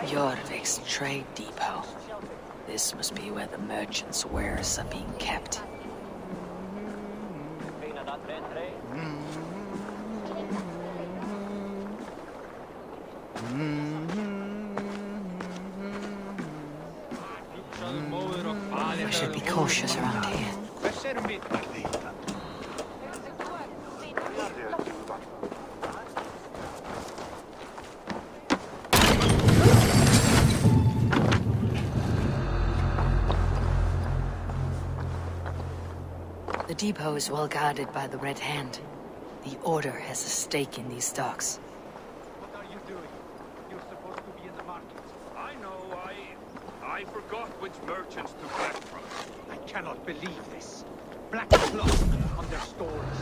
Kjotve's trade depot. This must be where the merchants' wares are being kept. I should be cautious around here. The depot is well guarded by the Red Hand. The Order has a stake in these stocks. What are you doing? You're supposed to be in the market. I know, I forgot which merchants to black from. I cannot believe this. Black cloth on their stores.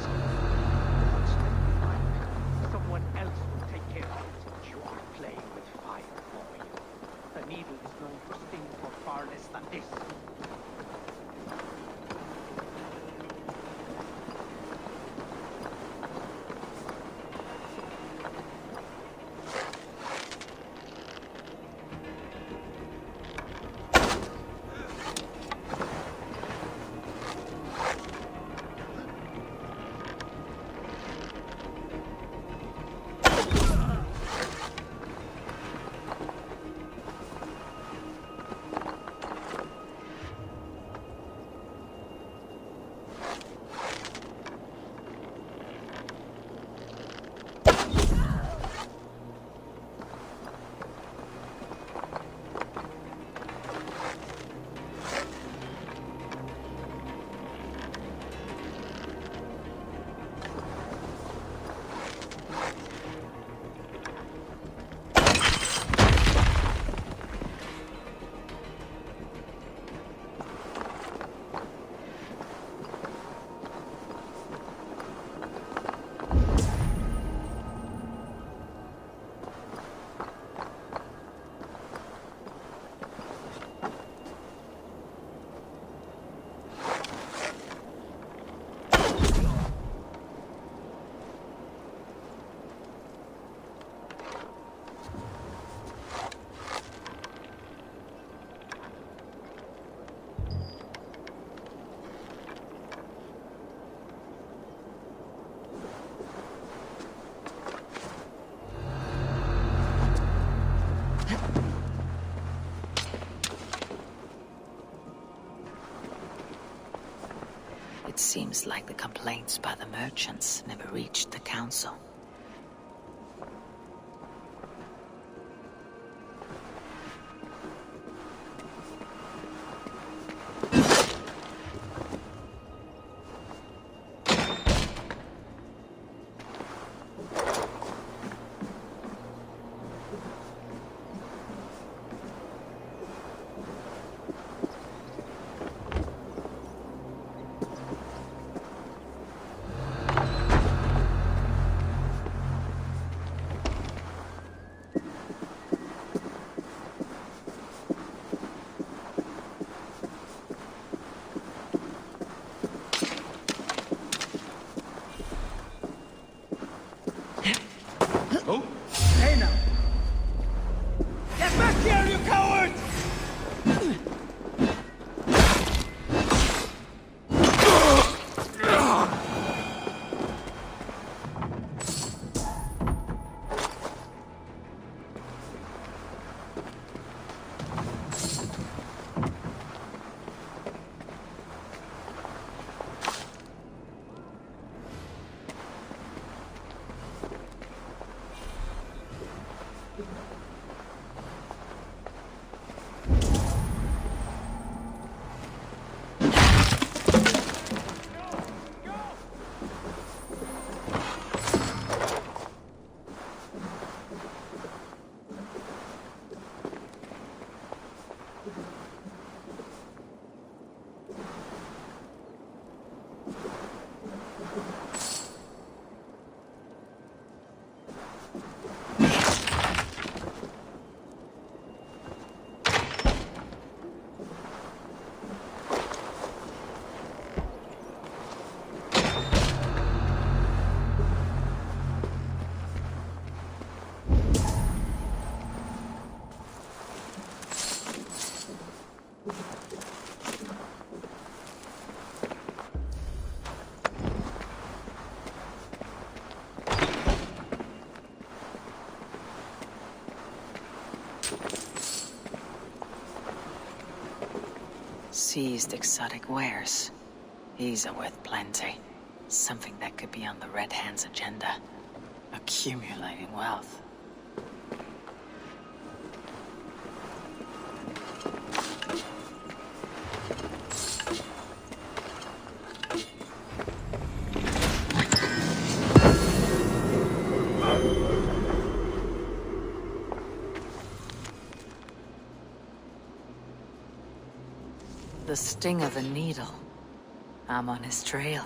Someone else will take care of it. You are playing with fire, boy. The needle is known to sting for far less than this. It seems like the complaints by the merchants never reached the council. Hey now! Get back here, you coward! Seized exotic wares. These are worth plenty. Something that could be on the Red Hand's agenda. Accumulating wealth. The sting of a needle. I'm on his trail.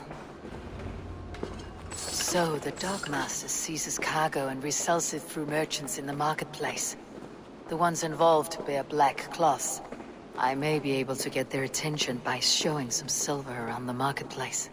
So, the Dockmaster seizes cargo and resells it through merchants in the marketplace. The ones involved bear black cloths. I may be able to get their attention by showing some silver around the marketplace.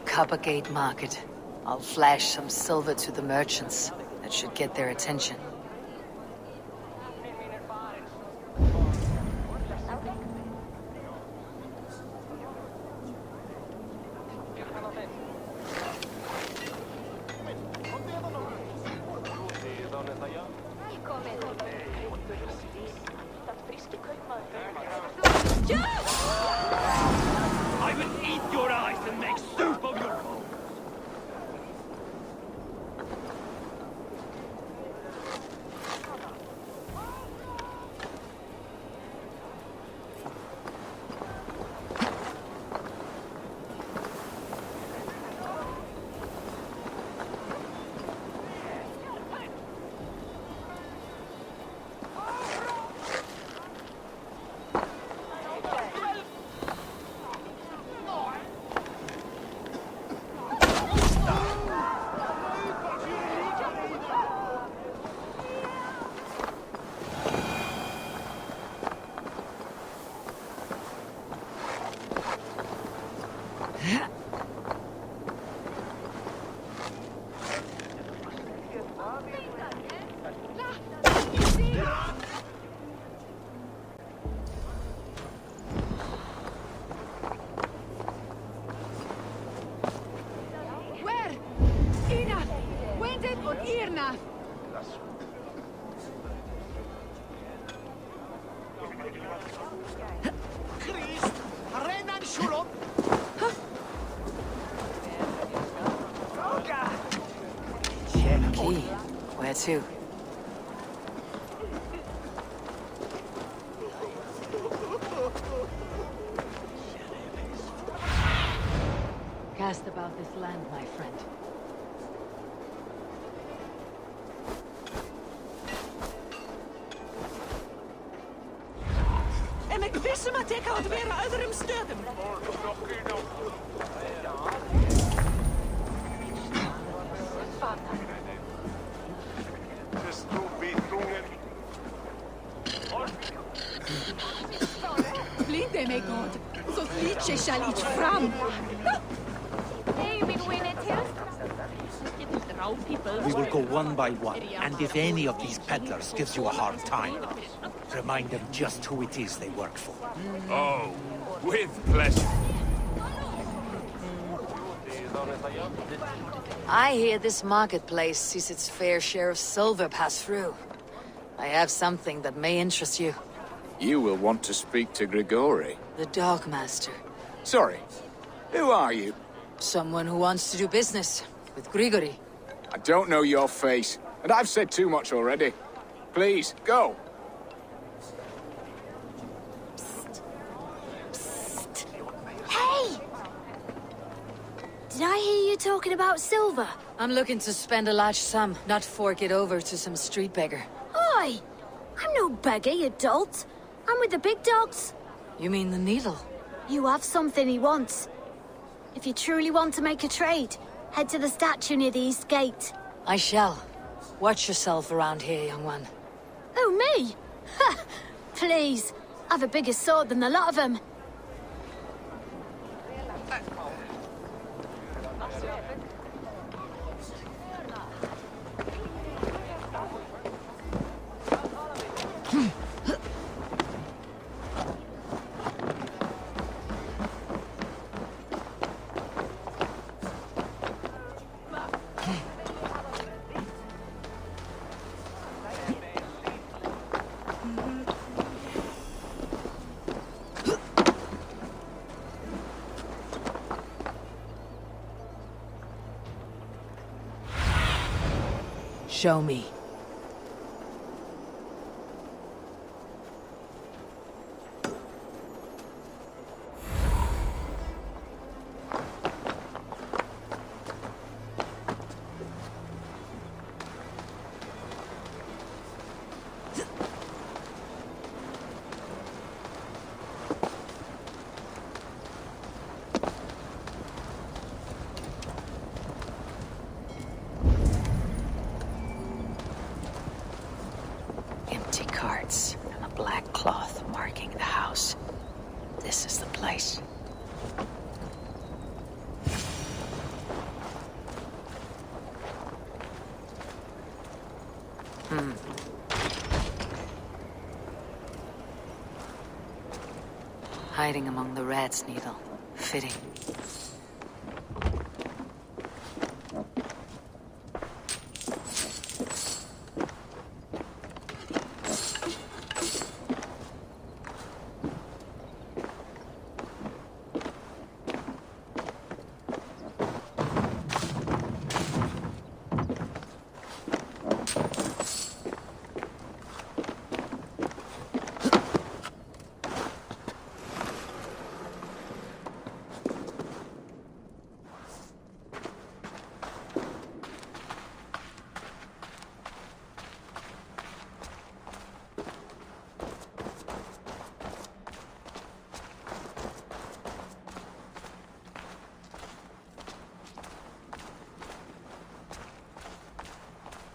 Coppergate Market. I'll flash some silver to the merchants. That should get their attention. I will eat your eyes and make soup of your bones! too. Cast about this land, my friend. En ik wist maar ik had weer uit hem stöden. Blinde mig God, så flytje skall ich fram. We will go one by one, and if any of these peddlers gives you a hard time, remind them just who it is they work for. Oh, with pleasure. I hear this marketplace sees its fair share of silver pass through. I have something that may interest you. You will want to speak to Grigori. The Dogmaster. Sorry, who are you? Someone who wants to do business with Grigori. I don't know your face, and I've said too much already. Please, go. Hey! Did I hear you talking about silver? I'm looking to spend a large sum, not fork it over to some street beggar. Oi! I'm no beggar, you dolt. I'm with the big dogs. You mean the needle? You have something he wants. If you truly want to make a trade, head to the statue near the east gate. I shall. Watch yourself around here, young one. Oh, me? Ha! Please, I've a bigger sword than the lot of them. Show me. Empty carts and a black cloth marking the house. This is the place. Hiding among the rat's needle. Fitting.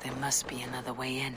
There must be another way in.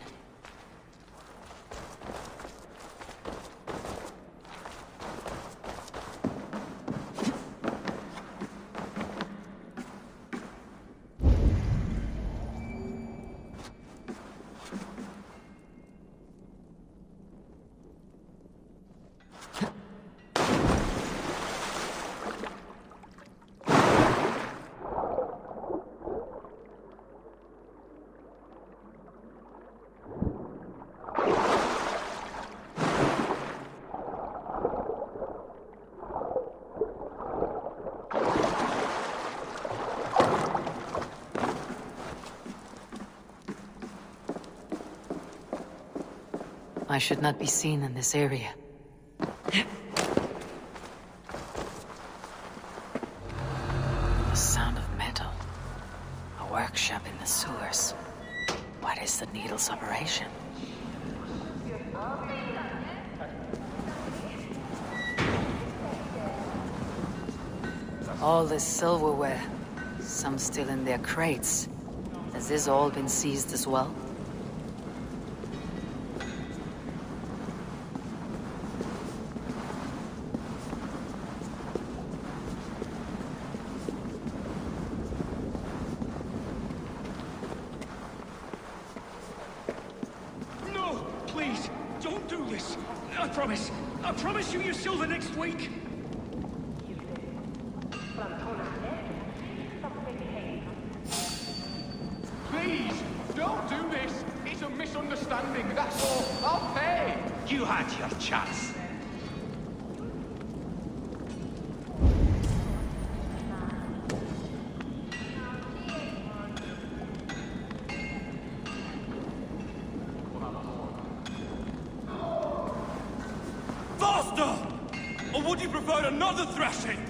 I should not be seen in this area. The sound of metal. A workshop in the sewers. What is the needle's operation? All this silverware. Some still in their crates. Has this all been seized as well? No! Please! Don't do this! I promise! I promise you your silver next week! Please, don't do this. It's a misunderstanding, that's all. I'll pay. You had your chance. Faster! Or would you prefer another thrashing?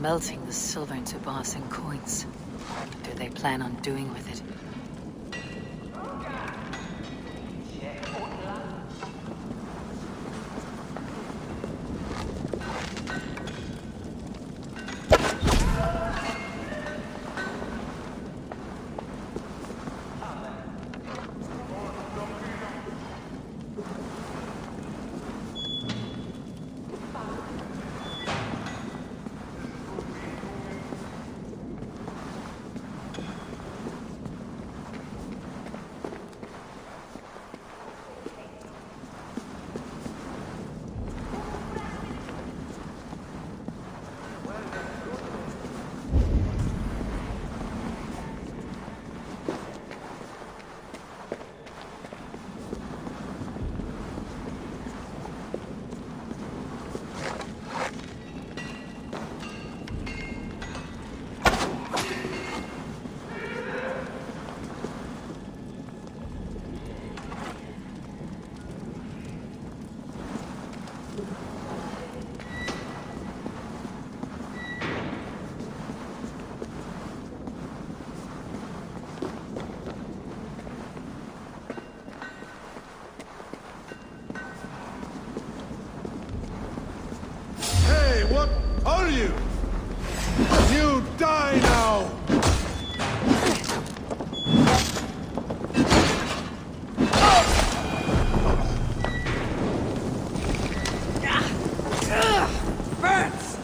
Melting the silver into bars and coins. What do they plan on doing with it? What are you? You die now! Burns!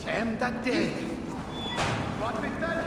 Tem that day. What with that?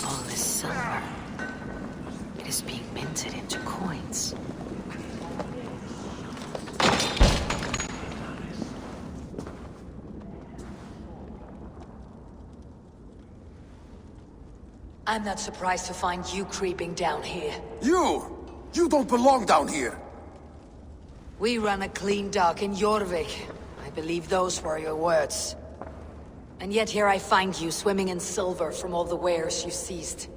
All this silver. It is being minted into coins. I'm not surprised to find you creeping down here. You! You don't belong down here! We run a clean dock in Jorvik. I believe those were your words. And yet here I find you swimming in silver from all the wares you seized.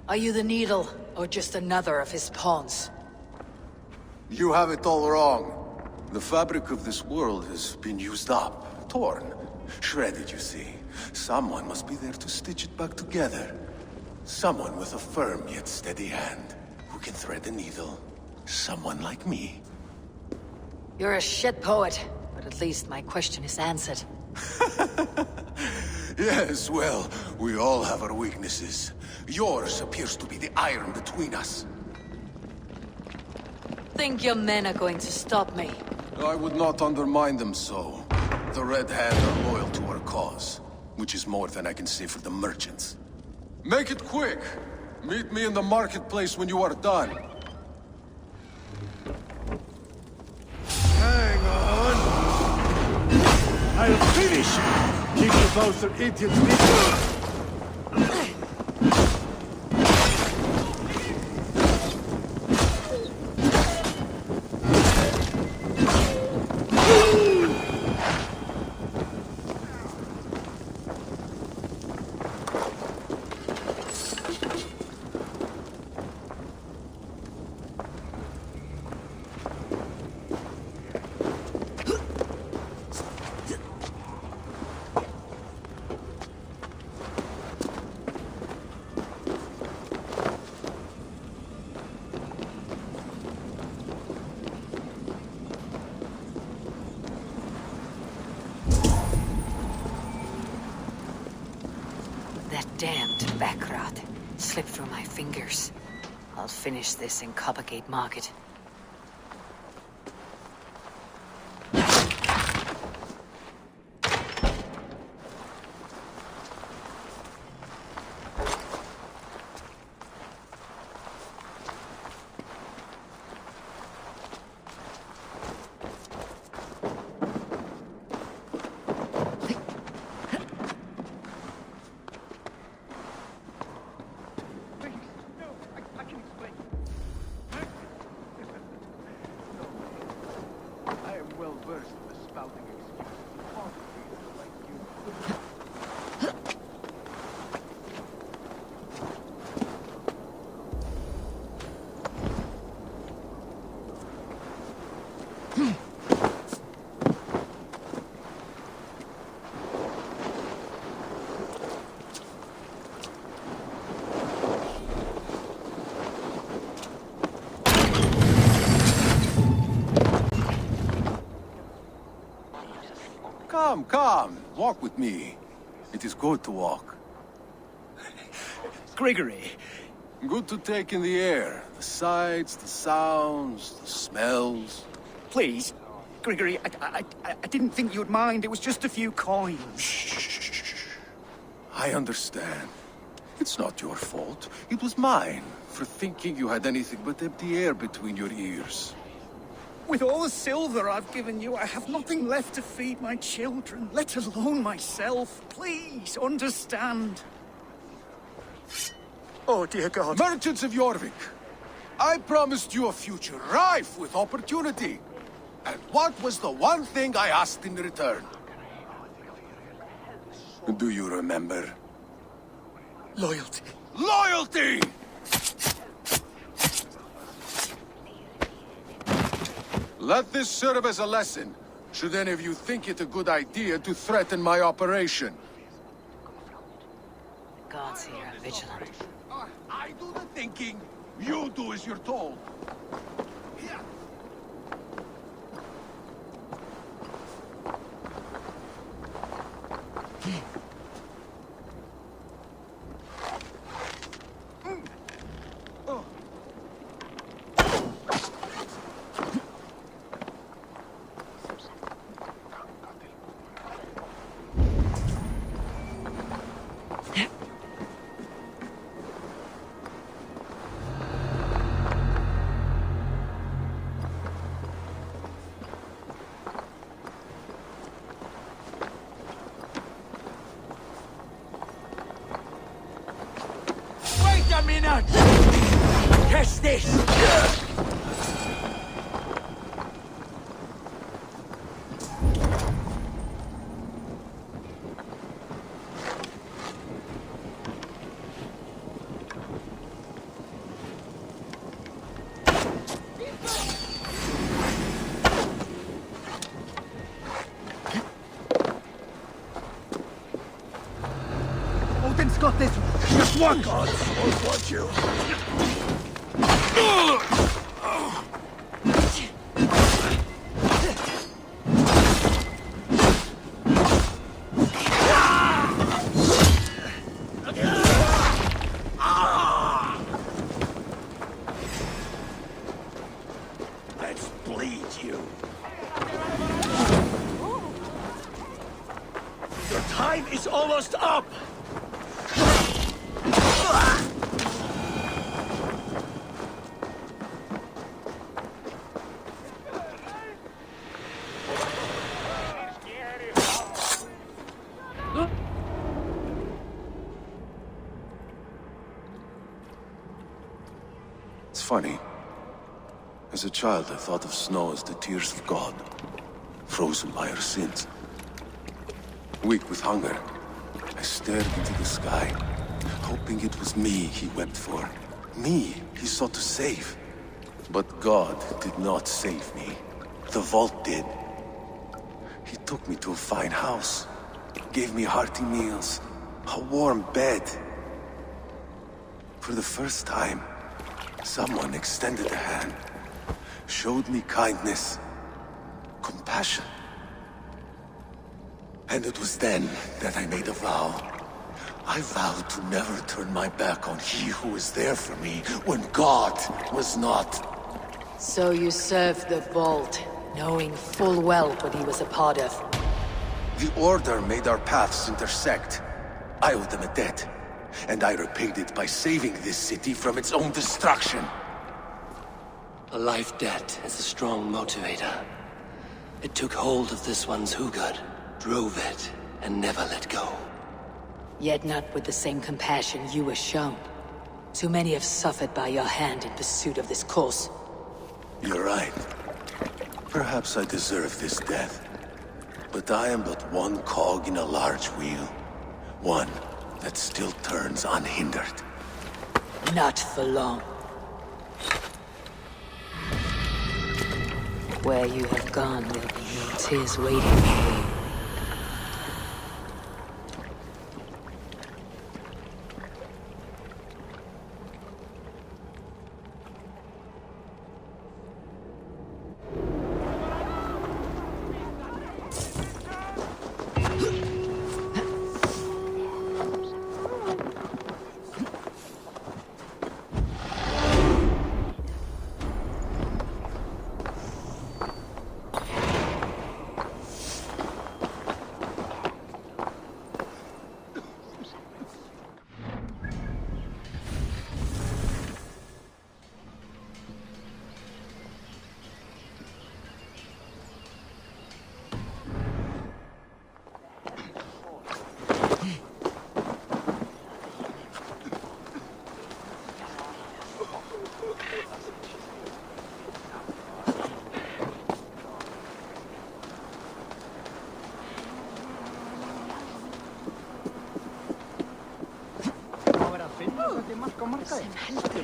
Are you the Needle, or just another of his pawns? You have it all wrong. The fabric of this world has been used up, torn, shredded, you see. Someone must be there to stitch it back together. Someone with a firm yet steady hand, who can thread the needle. Someone like me. You're a shit poet, but at least my question is answered. Yes, well, we all have our weaknesses. Yours appears to be the iron between us. Think your men are going to stop me? I would not undermine them so. The Red Hand are loyal to our cause, which is more than I can say for the merchants. Make it quick! Meet me in the marketplace when you are done. Hang on! I'll finish you! Keep the bastard idiots That damned backrot slipped through my fingers. I'll finish this in Coppergate Market. Come, walk with me. It is good to walk. Gregory, Good to take in the air. The sights, the sounds, the smells. Please, Grigory, I didn't think you'd mind. It was just a few coins. Shh. I understand. It's not your fault. It was mine, for thinking you had anything but empty air between your ears. With all the silver I've given you, I have nothing left to feed my children, let alone myself. Please, understand. Oh, dear God. Merchants of Jorvik, I promised you a future rife with opportunity. And what was the one thing I asked in return? Do you remember? Loyalty. Loyalty! Let this serve as a lesson, should any of you think it a good idea to threaten my operation. The gods here are vigilant. I do the thinking, you do as you're told. Wait a minute! Catch this! Odin's got this one. Just one. God, won't want you. Let's bleed you. Your time is almost up! It's funny. As a child, I thought of snow as the tears of God, frozen by our sins. Weak with hunger, I stared into the sky, hoping it was me he wept for. Me he sought to save. But God did not save me. The vault did. He took me to a fine house, gave me hearty meals, a warm bed. For the first time, someone extended a hand, showed me kindness, compassion. And it was then that I made a vow. I vowed to never turn my back on he who was there for me when God was not. So you served the Vault, knowing full well what he was a part of. The Order made our paths intersect. I owed them a debt, and I repaid it by saving this city from its own destruction. A life debt is a strong motivator. It took hold of this one's Hugad, drove it, and never let go. Yet not with the same compassion you were shown. Too many have suffered by your hand in pursuit of this cause. You're right. Perhaps I deserve this death. But I am but one cog in a large wheel. One that still turns unhindered. Not for long. Where you have gone, there'll be no tears waiting for you. Sem heldur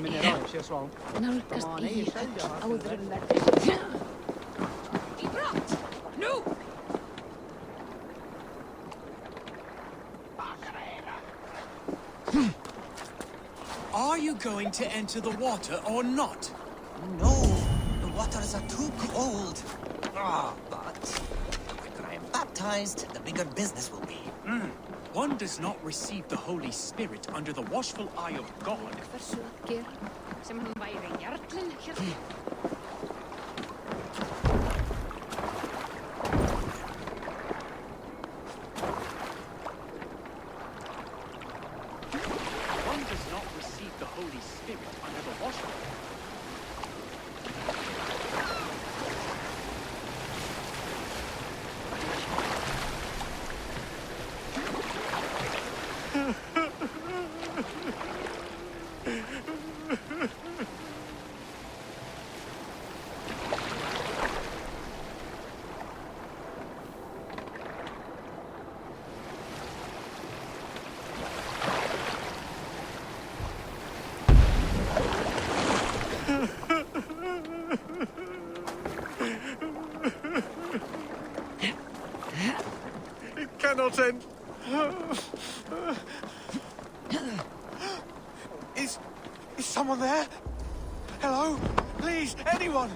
nálgast eigi öll áður en verður. Í brott! Nú! Are you going to enter the water or not? No, the waters are too cold. But the quicker I am baptized, the bigger business will be. One does not receive the Holy Spirit under the watchful eye of God. Försöker sem hann væri jarlinn hérna. One does not receive the Holy Spirit under the watchful Cannot end. Is someone there? Hello? Please, anyone!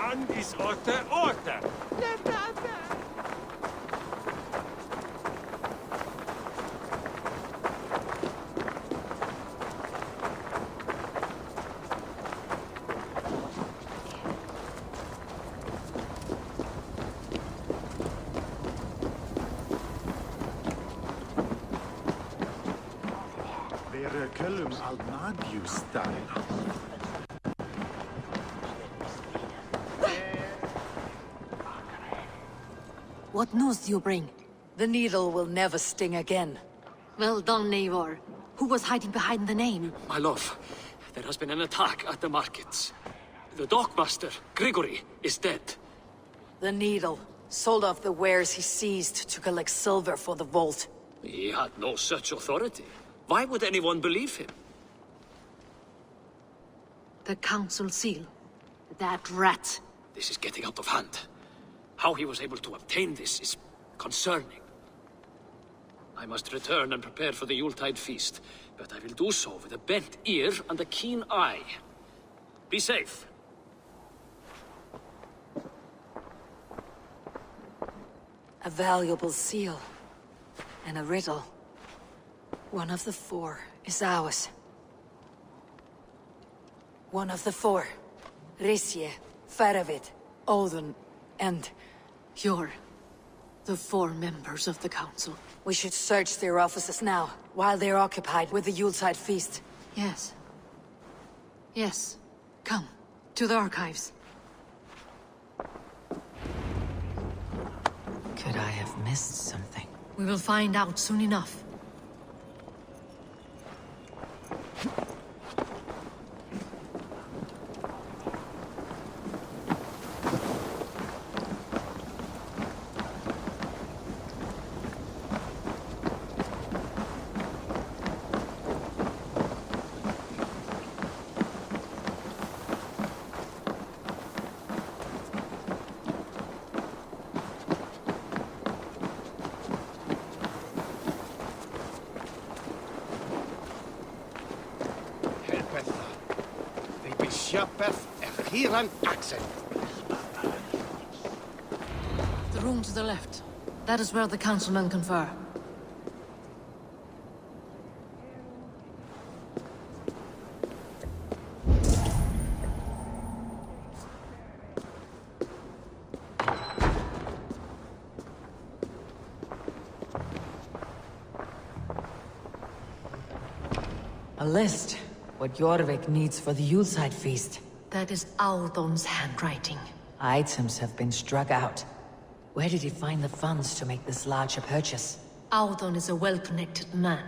And is order. Köllum al Magius-style. What news do you bring? The needle will never sting again. Well done, Eivor. Who was hiding behind the name? My love, there has been an attack at the markets. The dockmaster, Grigory, is dead. The needle sold off the wares he seized to collect silver for the vault. He had no such authority. Why would anyone believe him? The council seal. That rat. This is getting out of hand. How he was able to obtain this is concerning. I must return and prepare for the Yuletide feast, but I will do so with a bent ear and a keen eye. Be safe. A valuable seal. And a riddle. One of the four is ours. One of the four. Risje, Faravid, Odin, and... You're the four members of the council. We should search their offices now, while they're occupied with the Yuletide feast. Yes. Yes. Come, to the archives. Could I have missed something? We will find out soon enough. The room to the left. That is where the councilmen confer. A list. What Kjotve needs for the Yuletide feast. That is Aldon's handwriting. Items have been struck out. Where did he find the funds to make this larger purchase? Aldon is a well-connected man.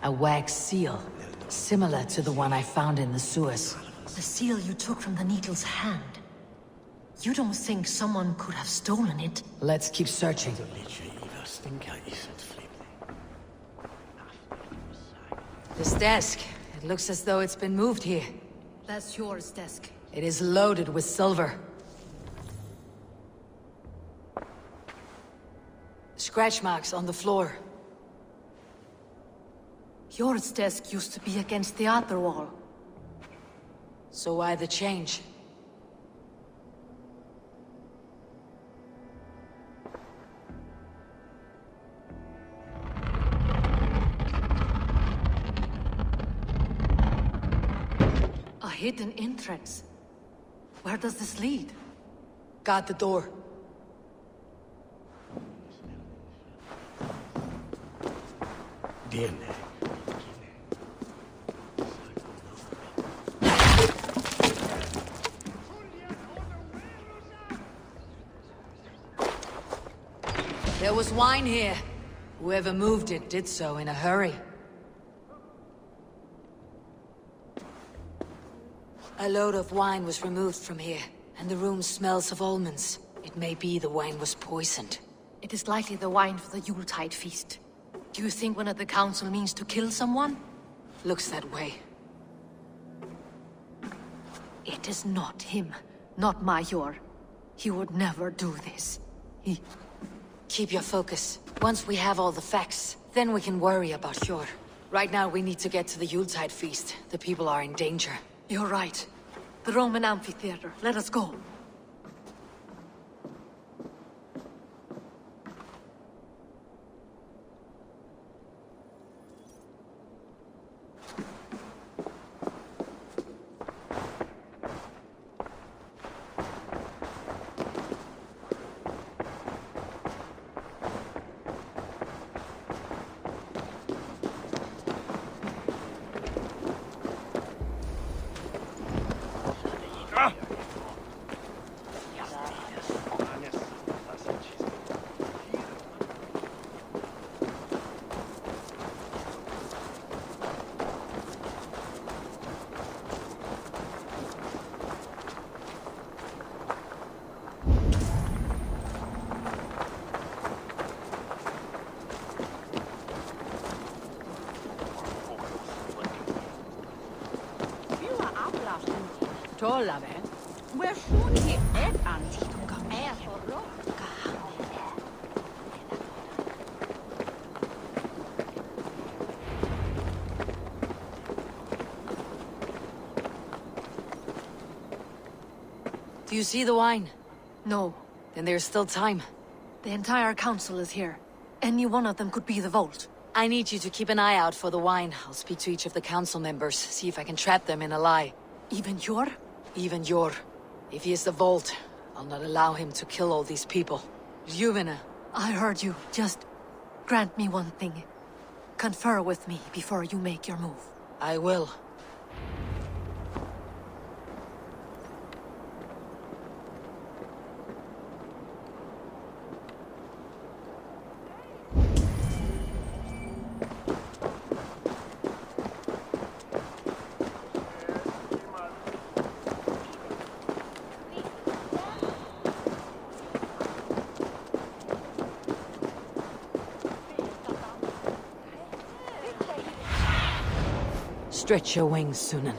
A wax seal. Similar to the one I found in the sewers. The seal you took from the Needle's hand. You don't think someone could have stolen it? Let's keep searching. This desk, it looks as though it's been moved here. That's yours, desk. It is loaded with silver. Scratch marks on the floor. Yours desk used to be against the other wall. So why the change? A hidden entrance. Where does this lead? Guard the door. There was wine here. Whoever moved it did so in a hurry. A load of wine was removed from here, and the room smells of almonds. It may be the wine was poisoned. It is likely the wine for the Yuletide feast. Do you think one of the council means to kill someone? Looks that way. It is not him, not Major. He would never do this. Keep your focus. Once we have all the facts, then we can worry about Kjotve. Right now we need to get to the Yuletide feast. The people are in danger. You're right. The Roman amphitheater. Let us go. Do you see the wine? No. Then there's still time. The entire council is here. Any one of them could be the vault. I need you to keep an eye out for the wine. I'll speak to each of the council members, see if I can trap them in a lie. Even Kjotve? Even Kjotve. If he is the vault, I'll not allow him to kill all these people. Kjotve. I heard you. Just grant me one thing. Confer with me before you make your move. I will. Stretch your wings, Sunan.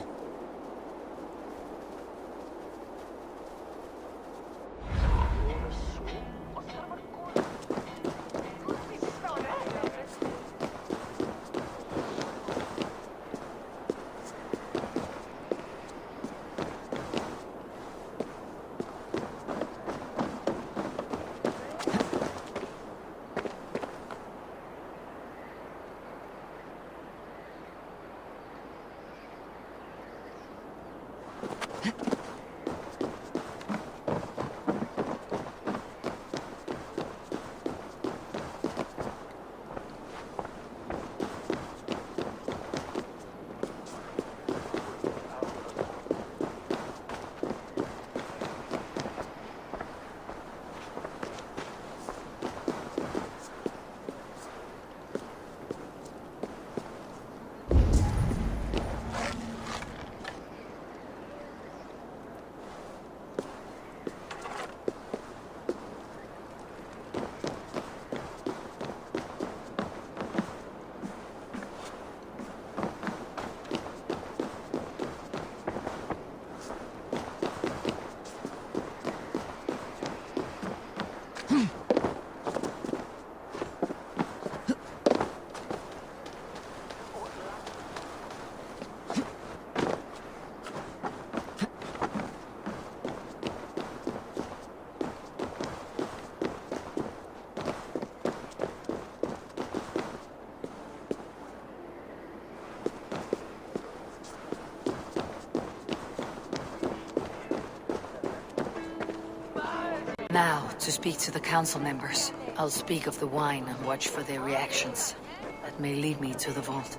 Now, to speak to the council members. I'll speak of the wine and watch for their reactions. That may lead me to the vault.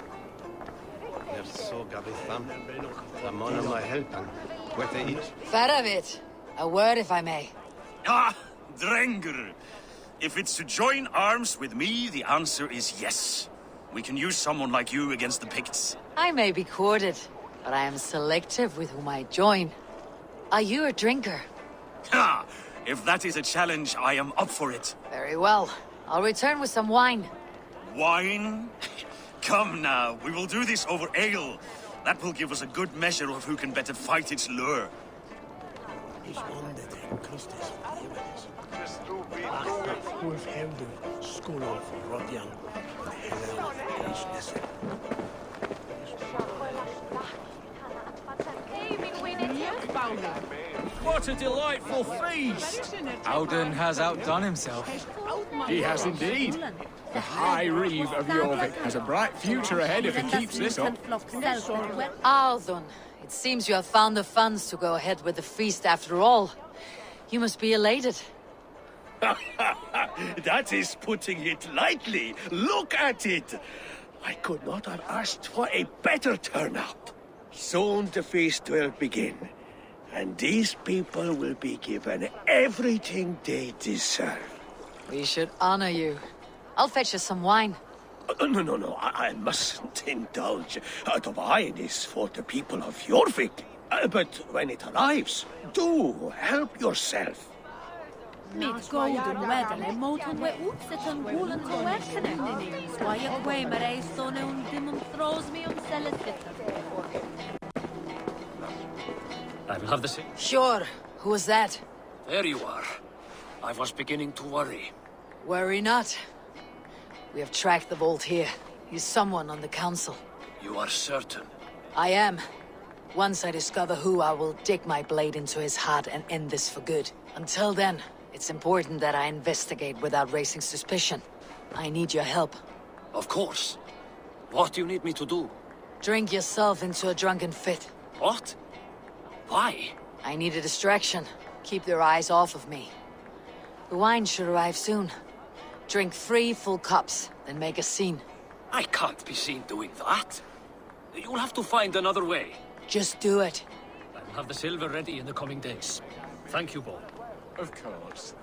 Faravit, a word if I may. Ah, Drengr. If it's to join arms with me, the answer is yes. We can use someone like you against the Picts. I may be courted, but I am selective with whom I join. Are you a drinker? Ha! If that is a challenge, I am up for it. Very well. I'll return with some wine. Wine? Come now, we will do this over ale. That will give us a good measure of who can better fight its lure. What a delightful feast! Odin has outdone himself. He has indeed. The High Reeve of Jorvik has a bright future ahead if he keeps this up. Aldun, it seems you have found the funds to go ahead with the feast after all. You must be elated. That is putting it lightly. Look at it. I could not have asked for a better turnout. Soon the feast will begin, and these people will be given everything they deserve. We should honor you. I'll fetch us some wine. No, I mustn't indulge. The wine is for the people of Jorvik. But when it arrives, do help yourself. Mitt golden weather, moten we utsetan gulen to werkene. Swaja quamer ei stone dimum throws me I will have the same. Sure. Who was that? There you are. I was beginning to worry. Worry not. We have tracked the vault here. He's someone on the council. You are certain? I am. Once I discover who, I will dig my blade into his heart and end this for good. Until then, it's important that I investigate without raising suspicion. I need your help. Of course. What do you need me to do? Drink yourself into a drunken fit. What? Why? I need a distraction. Keep their eyes off of me. The wine should arrive soon. Drink 3 full cups, then make a scene. I can't be seen doing that. You'll have to find another way. Just do it. I will have the silver ready in the coming days. Thank you, Bo. Of course.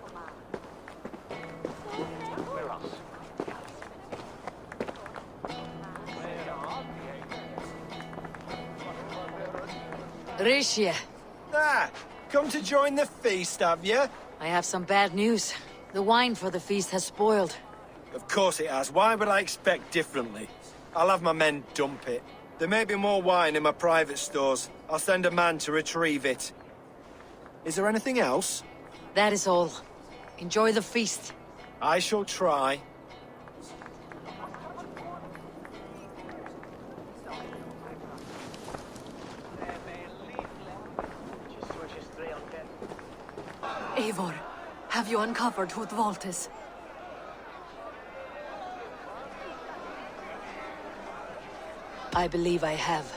Rishie. Ah, come to join the feast, have you? I have some bad news. The wine for the feast has spoiled. Of course it has. Why would I expect differently? I'll have my men dump it. There may be more wine in my private stores. I'll send a man to retrieve it. Is there anything else? That is all. Enjoy the feast. I shall try. Eivor, have you uncovered who the vault is? I believe I have.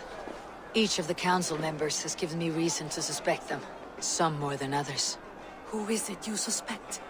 Each of the council members has given me reason to suspect them. Some more than others. Who is it you suspect?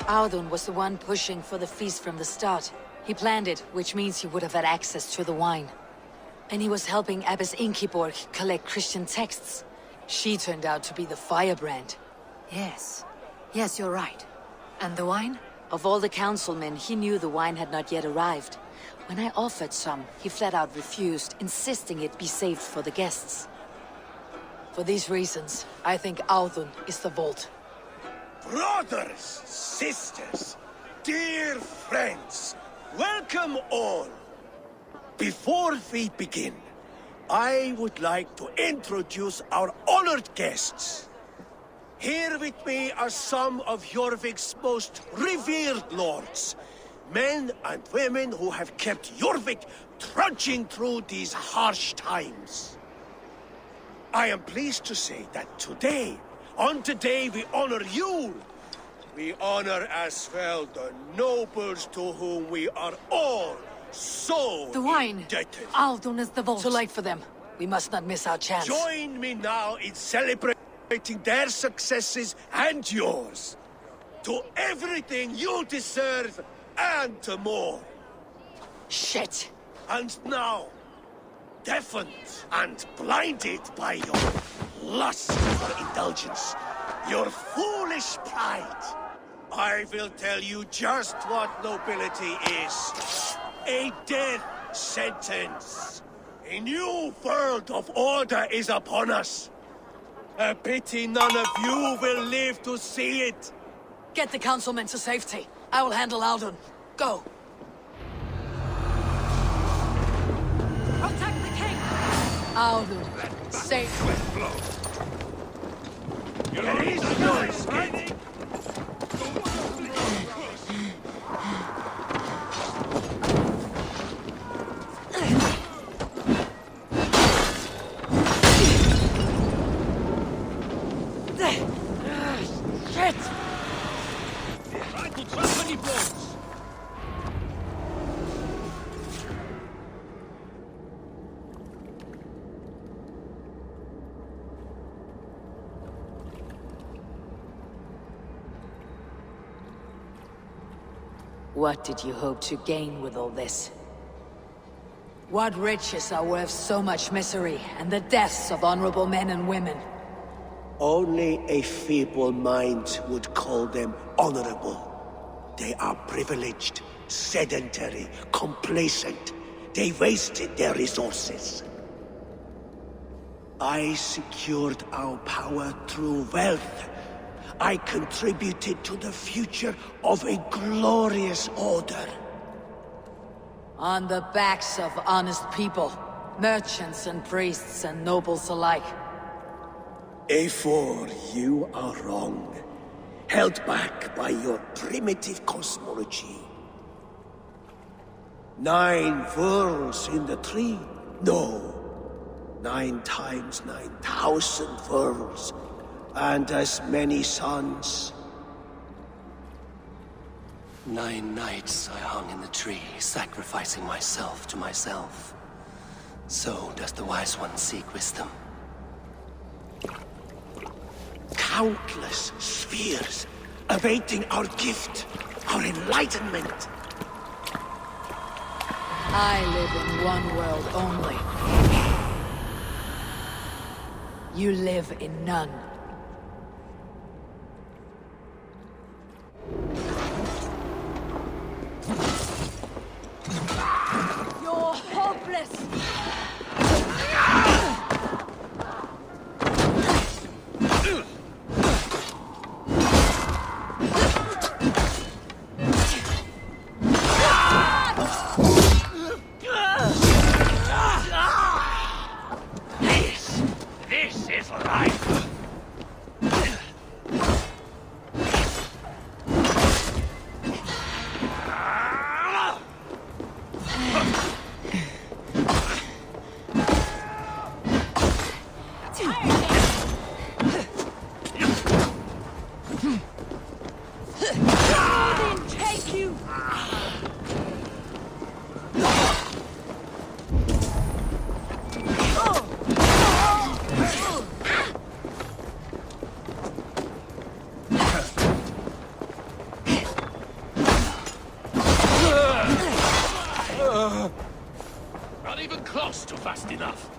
Audun was the one pushing for the feast from the start. He planned it, which means he would have had access to the wine. And he was helping Abbess Ingeborg collect Christian texts. She turned out to be the firebrand. Yes. Yes, you're right. And the wine? Of all the councilmen, he knew the wine had not yet arrived. When I offered some, he flat out refused, insisting it be saved for the guests. For these reasons, I think Audun is the vault. Brothers, sisters, dear friends, welcome all. Before we begin, I would like to introduce our honored guests. Here with me are some of Jorvik's most revered lords, men and women who have kept Jorvik trudging through these harsh times. I am pleased to say that today, on the day we honor you, we honor as well the nobles to whom we are all so The wine! indebted. Audun is the vault. Too late for them. We must not miss our chance. Join me now in celebrating their successes and yours. To everything you deserve and to more. Shit! And now, deafened and blinded by your lust for indulgence, your foolish pride, I will tell you just what nobility is. A death sentence. A new world of order is upon us. A pity none of you will live to see it. Get the councilmen to safety. I will handle Audun. Go! Protect the king! Audun, safe. Shit! I could trust many boats! What did you hope to gain with all this? What riches are worth so much misery and the deaths of honorable men and women? Only a feeble mind would call them honorable. They are privileged, sedentary, complacent. They wasted their resources. I secured our power through wealth. I contributed to the future of a glorious order. On the backs of honest people, merchants and priests and nobles alike. Eivor, you are wrong. Held back by your primitive cosmology. 9 worlds in the tree? No. 9 times 9,000 worlds. And as many suns. 9 nights I hung in the tree, sacrificing myself to myself. So does the Wise One seek wisdom. Countless spheres, awaiting our gift, our enlightenment. I live in one world only. You live in none. You're hopeless! This is life. Odin, take you! Not even close to fast enough.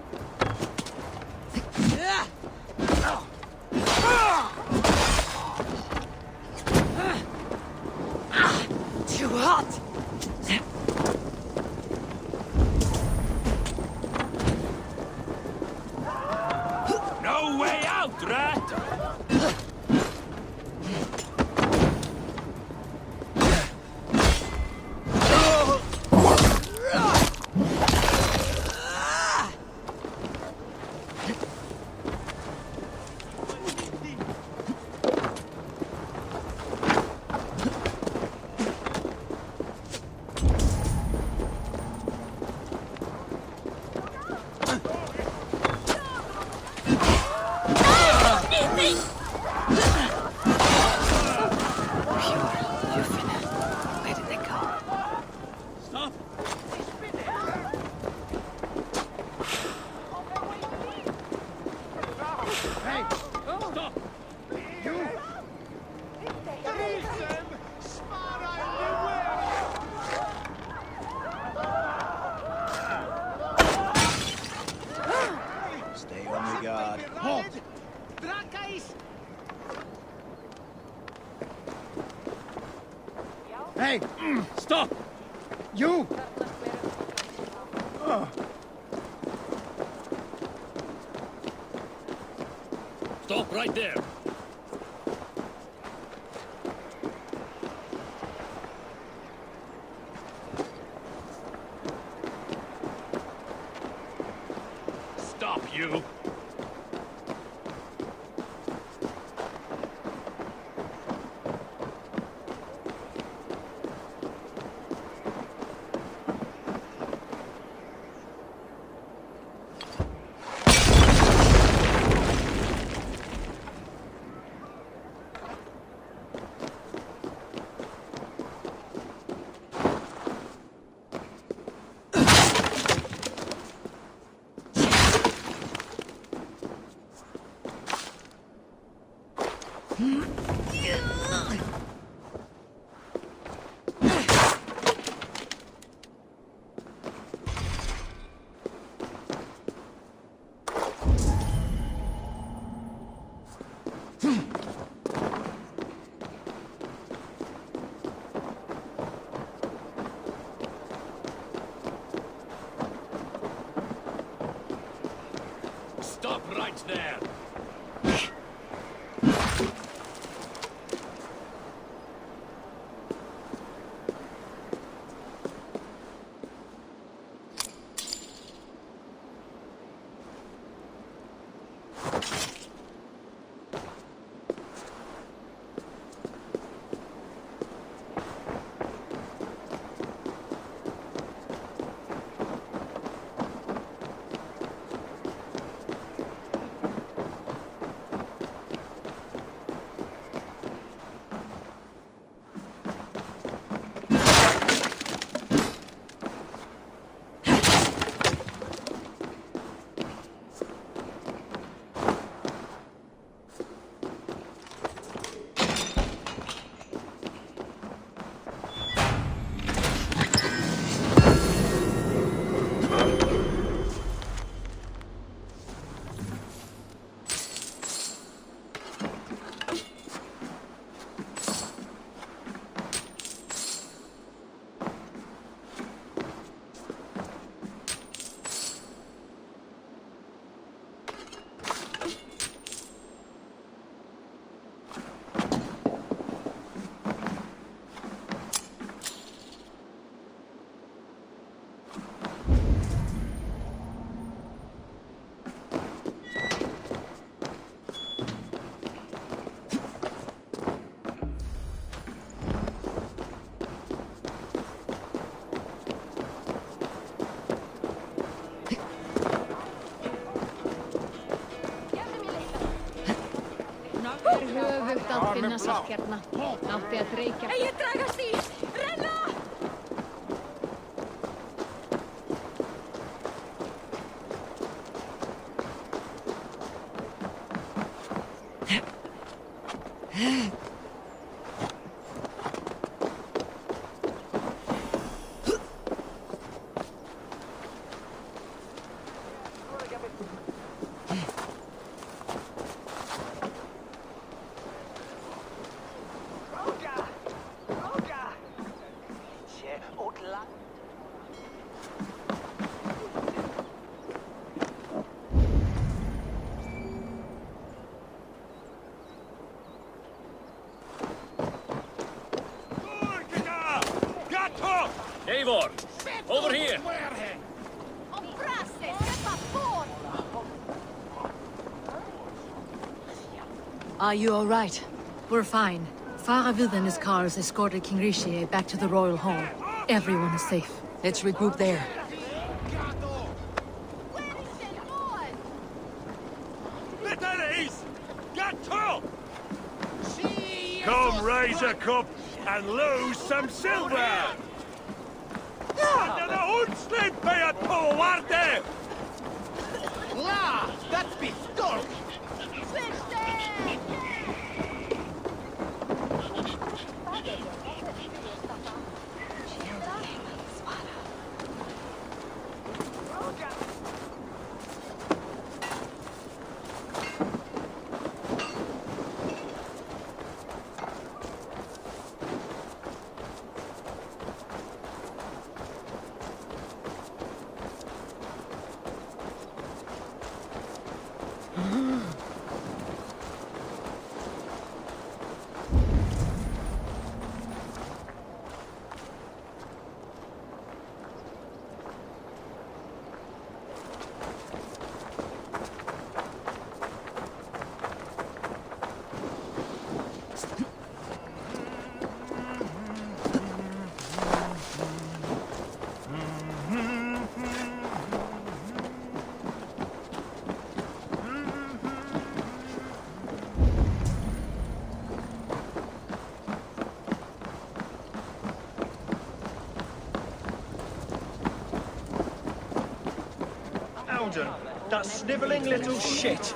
Too hot! No way! Hey! Stop! You! Stop right there. Stop, you! Stop right there. Höfugt að finna salkjarna. Átti að reykja. Ei, dragast í! Renna! Eivor! Over here! Are you all right? We're fine. Faravid and his cars escorted King Rishi back to the royal hall. Everyone is safe. Let's regroup there. Come raise a cup and lose some silver! Under the Unslid by a cowarde! La! That's be stork! Odin, that snivelling little shit.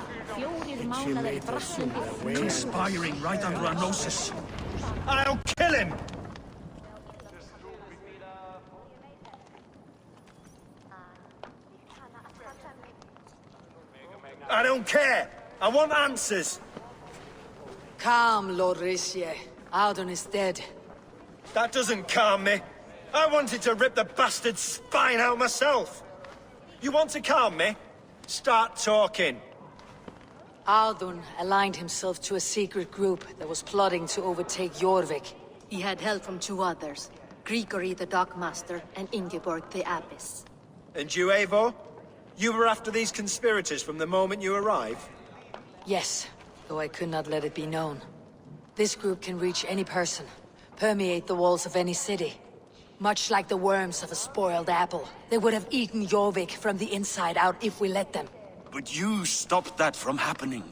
Conspiring right under our noses. I'll kill him! I don't care! I want answers! Calm, Lord Risie. Odin is dead. That doesn't calm me. I wanted to rip the bastard's spine out myself. You want to calm me? Start talking. Odin aligned himself to a secret group that was plotting to overtake Jorvik. He had help from two others, Grigory the Dockmaster and Ingeborg the Abbess. And you, Eivor? You were after these conspirators from the moment you arrived? Yes, though I could not let it be known. This group can reach any person, permeate the walls of any city. Much like the worms of a spoiled apple, they would have eaten Jorvik from the inside out if we let them. But you stopped that from happening.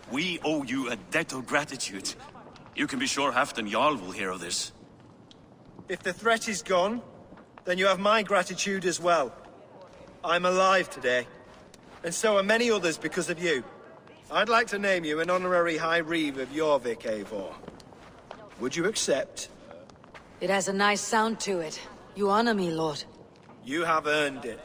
We owe you a debt of gratitude. You can be sure Halfdan Jarl will hear of this. If the threat is gone, then you have my gratitude as well. I'm alive today, and so are many others because of you. I'd like to name you an honorary High Reeve of Jorvik, Eivor. Would you accept? It has a nice sound to it. You honor me, Lord. You have earned it.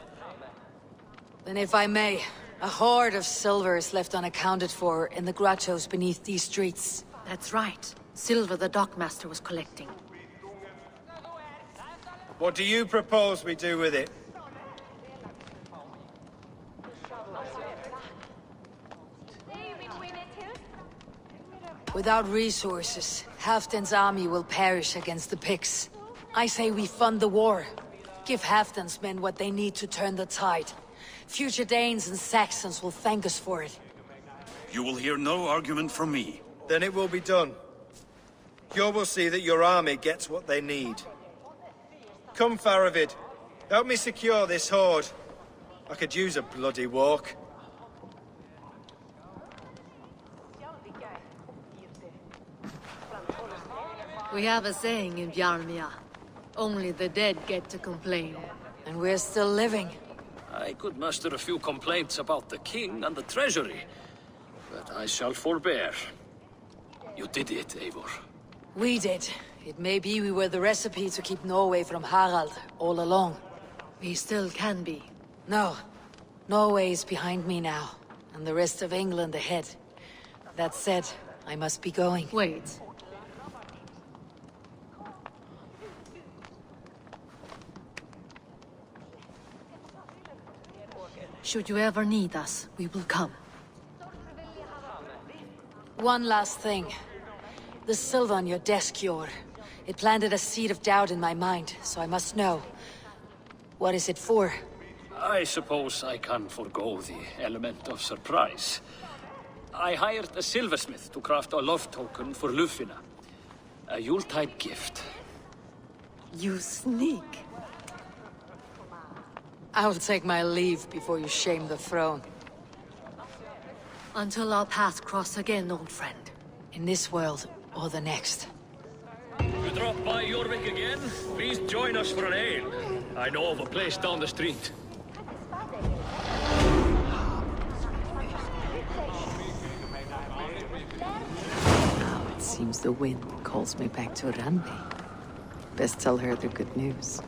Then if I may, a hoard of silver is left unaccounted for in the grottos beneath these streets. That's right. Silver the Dockmaster was collecting. What do you propose we do with it? Without resources, Halfdan's army will perish against the Picts. I say we fund the war. Give Halfdan's men what they need to turn the tide. Future Danes and Saxons will thank us for it. You will hear no argument from me. Then it will be done. You will see that your army gets what they need. Come, Faravid. Help me secure this hoard. I could use a bloody walk. We have a saying in Bjarmia. Only the dead get to complain. And we're still living. I could muster a few complaints about the king and the treasury, but I shall forbear. You did it, Eivor. We did. It may be we were the recipe to keep Norway from Harald all along. We still can be. No. Norway is behind me now, and the rest of England ahead. That said, I must be going. Wait. Should you ever need us, we will come. One last thing. The silver on your desk, Jor. It planted a seed of doubt in my mind, so I must know. What is it for? I suppose I can forego the element of surprise. I hired a silversmith to craft a love token for Lufina. A Yuletide gift. You sneak. I'll take my leave before you shame the throne. Until our paths cross again, old friend. In this world, or the next. You drop by Jorvik again? Please join us for an ale. I know of a place down the street. Now it seems the wind calls me back to Randi. Best tell her the good news.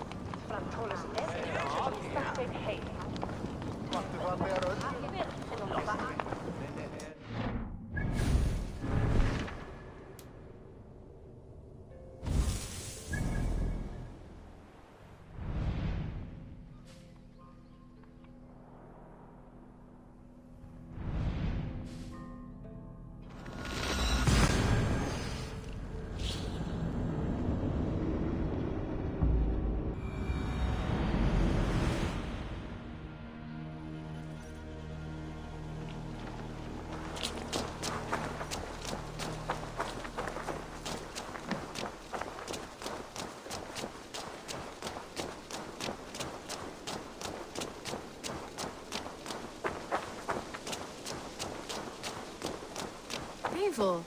Eivor.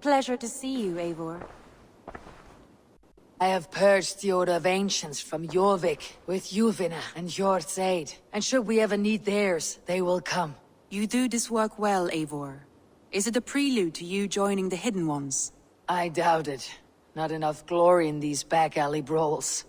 Pleasure to see you, Eivor. I have purged the Order of Ancients from Jorvik with Juvina and Hjort's aid. And should we ever need theirs, they will come. You do this work well, Eivor. Is it a prelude to you joining the Hidden Ones? I doubt it. Not enough glory in these back alley brawls.